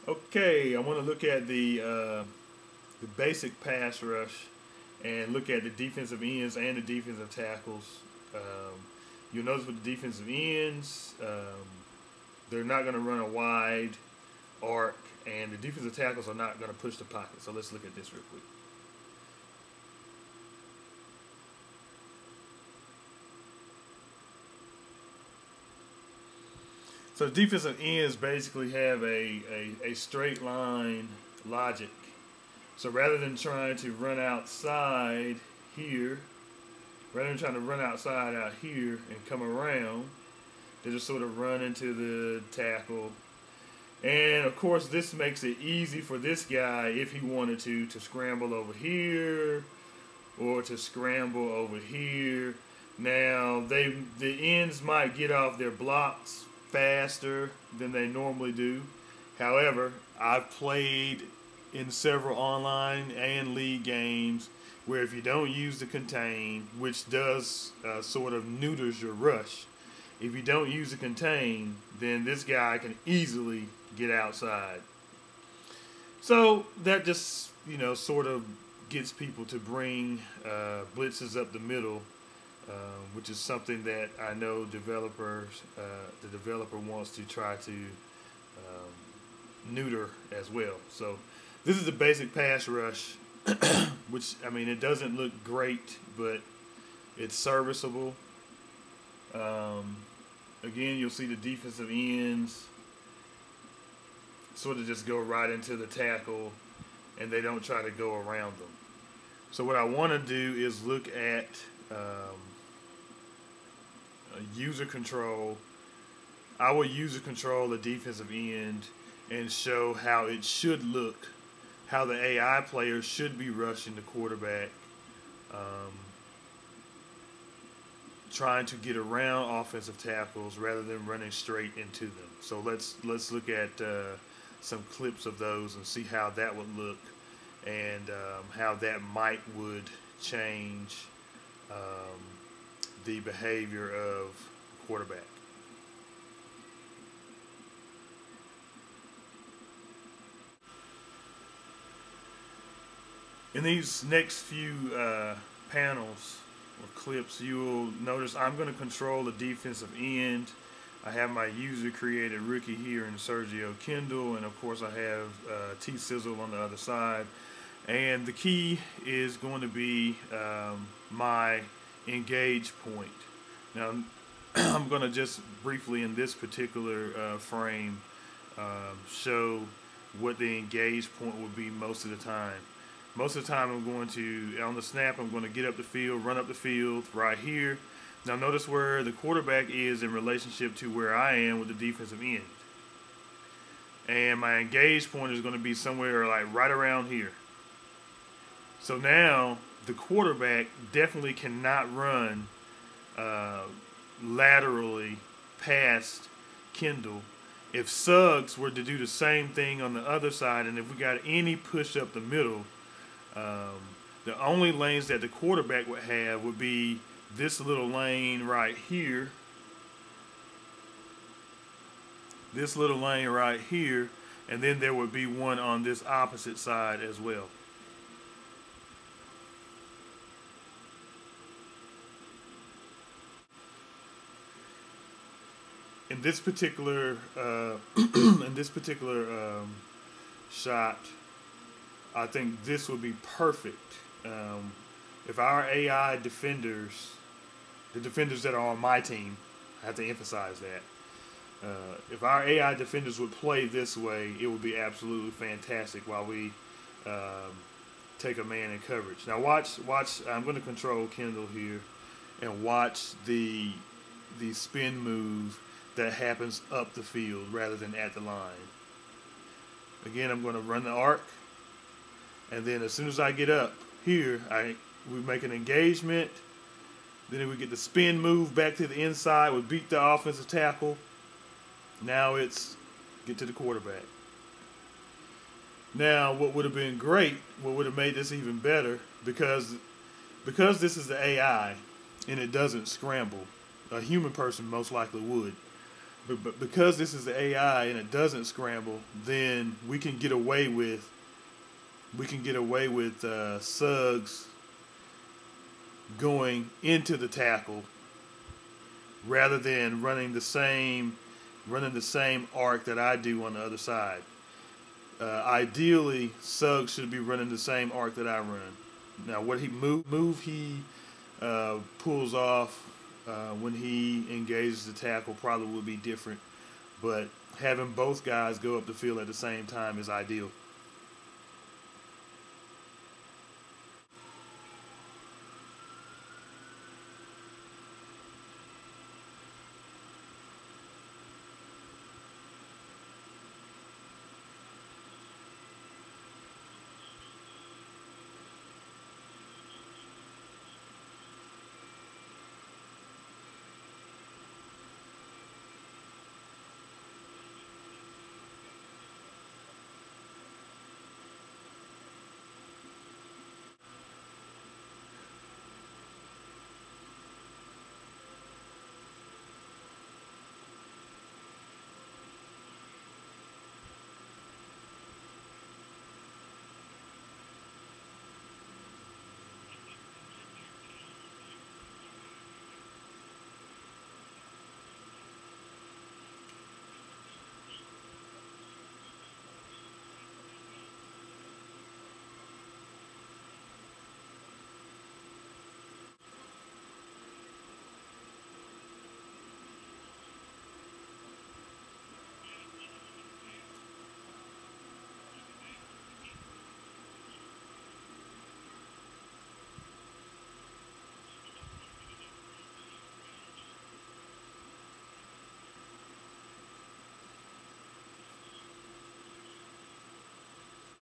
Okay, I want to look at the basic pass rush and look at the defensive ends and the defensive tackles. You'll notice with the defensive ends, they're not going to run a wide arc, and the defensive tackles are not going to push the pocket. So let's look at this real quick. So the defensive ends basically have a straight line logic. So rather than trying to run outside here, rather than trying to run outside out here and come around, they just sort of run into the tackle. And of course this makes it easy for this guy, if he wanted to scramble over here or to scramble over here. Now the ends might get off their blocks faster than they normally do. However, I've played in several online and league games where if you don't use the contain, which does sort of neuters your rush, if you don't use the contain, then this guy can easily get outside. So that just, sort of gets people to bring blitzes up the middle, which is something that I know developers, the developer wants to try to neuter as well. So this is the basic pass rush, which, I mean, it doesn't look great, but it's serviceable. Again, you'll see the defensive ends sort of just go right into the tackle, and they don't try to go around them. So what I want to do is look at user control. I will user control the defensive end and show how it should look, how the AI players should be rushing the quarterback, trying to get around offensive tackles rather than running straight into them. So let's look at some clips of those and see how that would look, and how that would change the behavior of the quarterback. In these next few panels or clips, you will notice I'm going to control the defensive end. I have my user created rookie here in Sergio Kendall, and of course I have T-Sizzle on the other side. And the key is going to be my engage point. Now I'm going to just briefly in this particular frame show what the engage point will be most of the time. Most of the time I'm going to, on the snap, I'm going to get up the field, run up the field right here. Now notice where the quarterback is in relationship to where I am with the defensive end. And my engage point is going to be somewhere like right around here. So now the quarterback definitely cannot run laterally past Kendall. If Suggs were to do the same thing on the other side, and if we got any push up the middle, the only lanes that the quarterback would have would be this little lane right here, this little lane right here, and then there would be one on this opposite side as well. In this particular shot, I think this would be perfect. If our AI defenders, the defenders that are on my team, I have to emphasize that. If our AI defenders would play this way, it would be absolutely fantastic while we take a man in coverage. Now watch. I'm going to control Kendall here, and watch the spin move that happens up the field rather than at the line. Again, I'm going to run the arc, and then as soon as I get up here, we make an engagement. Then we get the spin move back to the inside. We beat the offensive tackle. Now it's get to the quarterback. Now, what would have been great, what would have made this even better, because this is the AI and it doesn't scramble, a human person most likely would. But because this is the AI and it doesn't scramble, then we can get away with Suggs going into the tackle rather than running the same arc that I do on the other side. Ideally, Suggs should be running the same arc that I run. Now, what he pulls off when he engages the tackle probably would be different, but having both guys go up the field at the same time is ideal.